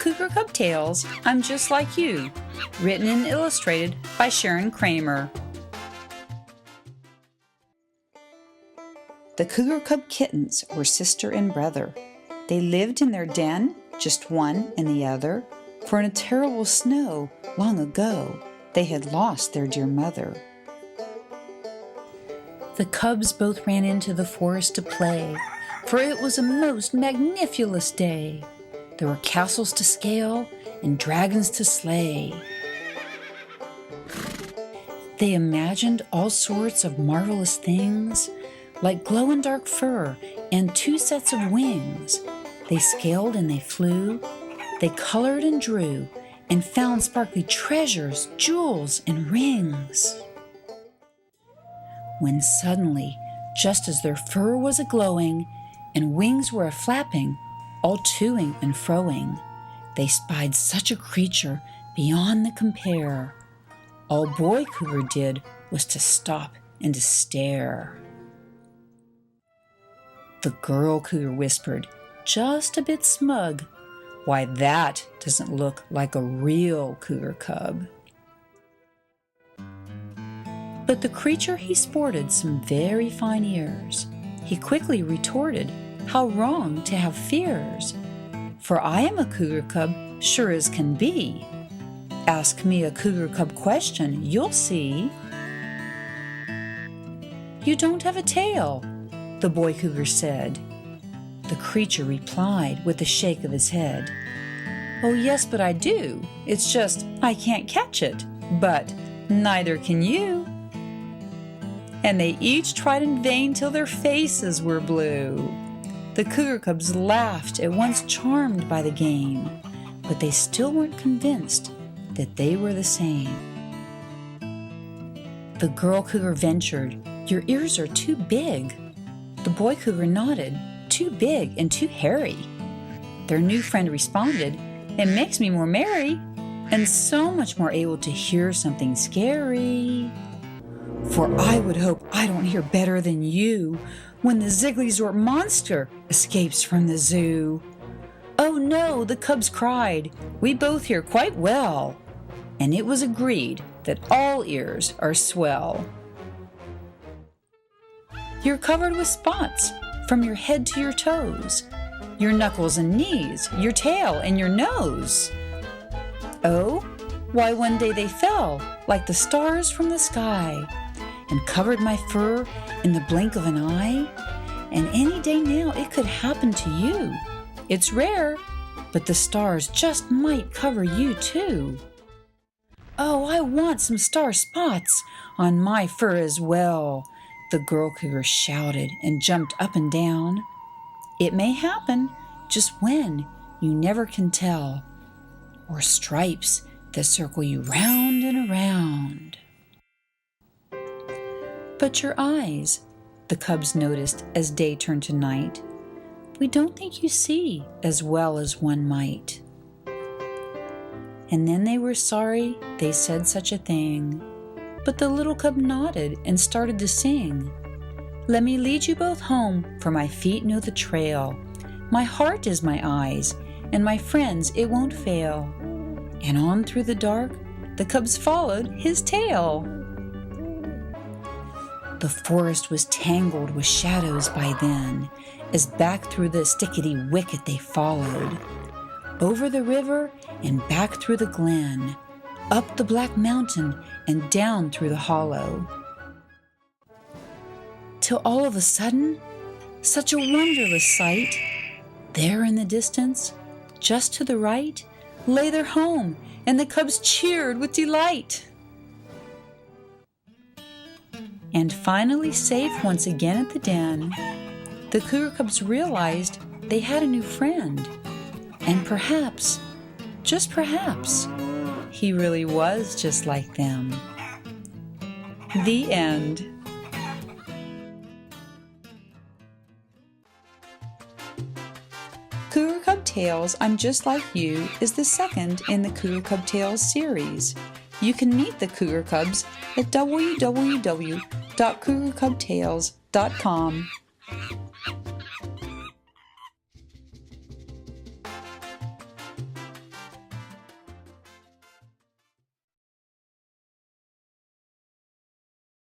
Cougar Cub Tales, I'm Just Like You, written and illustrated by Sharon Kramer. The Cougar Cub kittens were sister and brother. They lived in their den, just one and the other, for in a terrible snow long ago they had lost their dear mother. The cubs both ran into the forest to play, for it was a most magnificent day. There were castles to scale and dragons to slay. They imagined all sorts of marvelous things, like glow-in-dark fur and 2 sets of wings. They scaled and they flew, they colored and drew, and found sparkly treasures, jewels, and rings. When suddenly, just as their fur was a-glowing and wings were a-flapping, all to-ing and fro-ing, they spied such a creature beyond the compare. All boy cougar did was to stop and to stare. The girl cougar whispered, just a bit smug, "Why, that doesn't look like a real cougar cub." But the creature he sported some very fine ears. He quickly retorted, "How wrong to have fears! For I am a cougar cub, sure as can be. Ask me a cougar cub question, you'll see." "You don't have a tail," the boy cougar said. The creature replied with a shake of his head, "Oh yes, but I do. It's just I can't catch it, but neither can you." And they each tried in vain till their faces were blue. The cougar cubs laughed, at once charmed by the game, but they still weren't convinced that they were the same. The girl cougar ventured, "Your ears are too big." The boy cougar nodded, "Too big and too hairy." Their new friend responded, "It makes me more merry, and so much more able to hear something scary. For I would hope I don't hear better than you when the Zigglysort monster escapes from the zoo." "Oh no," the cubs cried, "we both hear quite well." And it was agreed that all ears are swell. You're covered with spots from your head to your toes, your knuckles and knees, your tail and your nose. Oh, why one day they fell like the stars from the sky and covered my fur in the blink of an eye. And any day now it could happen to you. It's rare, but the stars just might cover you too. Oh, I want some star spots on my fur as well, the girl cougar shouted and jumped up and down. It may happen, just when, you never can tell. Or stripes that circle you round and around. But your eyes, the cubs noticed as day turned to night, we don't think you see as well as one might. And then they were sorry they said such a thing, but the little cub nodded and started to sing. "Let me lead you both home, for my feet know the trail. My heart is my eyes, and my friends it won't fail." And on through the dark, the cubs followed his tail. The forest was tangled with shadows by then, as back through the stickety wicket they followed. Over the river and back through the glen, up the black mountain and down through the hollow. Till all of a sudden, such a wonderless sight! There in the distance, just to the right, lay their home, and the cubs cheered with delight. And finally safe once again at the den, the cougar cubs realized they had a new friend. And perhaps, just perhaps, he really was just like them. The end. Cougar Cub Tales, I'm Just Like You is the second in the Cougar Cub Tales series. You can meet the Cougar Cubs at www.cougarcubtales.com.